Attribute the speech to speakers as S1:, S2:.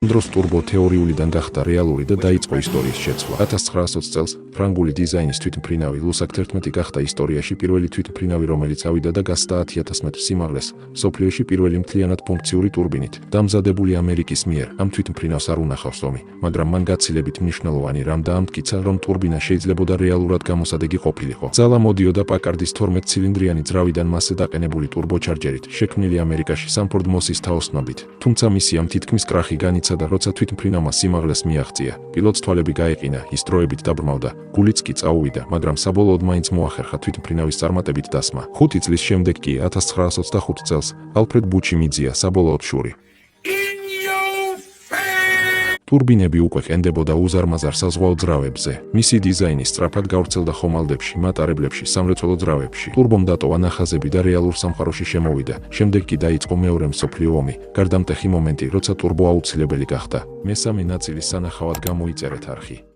S1: დროს ტურბო თეორიულიდან გახდა რეალური და დაიწყო ისტორიის შეცვლა. 1920 წელს ფრანგული დიზაინის თვითმფრინავი Lussac 11 გახდა ისტორიაში პირველი თვითმფრინავი, რომელიც ავიდა და გასცდა 10,000 მეტრ სიმაღლეს, მსოფლიოში პირველი მთლიანად ფუნქციური ტურბინით. დამზადებული ამერიკის მიერ, ამ თვითმფრინავს არ უნახავს ომი, მაგრამ მან გაცილებით მნიშვნელოვანი რამ დაამტკიცა, რომ ტურბინა შეიძლებოდა რეალურად გამოსადეგი ყოფილიყო. ძალა მოდიოდა პაკარდის 12 ცილინდრიანი ძრავიდან მასზე დაყენებული ტურბოჩარჯერით, შექმნილი ამერიკაში სამფორდ მოსის თაოსნობით. თუმცა მისიამ თითქმის კრახი განიცადა და როცა თვითმფრინავმა სიმაღლეს მიაღწია, პილოტს თვალები გაეყინა, ის დროებით დაბრმავდა, გულიც კი წაუვიდა, მაგრამ საბოლოოდ მაინც მოახერხა თვითმფრინავის წარმატებით დასმა. 5 წლის შემდეგ კი 1925 წელს ალფრედ ბუჩი მიძია საბოლოოდ შური. ტურბინები უკვე ყენდებოდა უზარმაზარ საზღვაო ძრავებზე. მისი დიზაინი სწრაფად გავრცელდა ხომალდებში, მატარებლებში, სამრეწველო ძრავებში. ტურბომ დატოვა ნახაზები და რეალურ სამყაროში შემოვიდა. შემდეგ კი დაიწყო მეორე მსოფლიო ომი, გარდამტეხი მომენტი, როცა ტურბო აუცილებელი გახდა. მესამე ნაწილის სანახავად გამოიწერეთ არხი.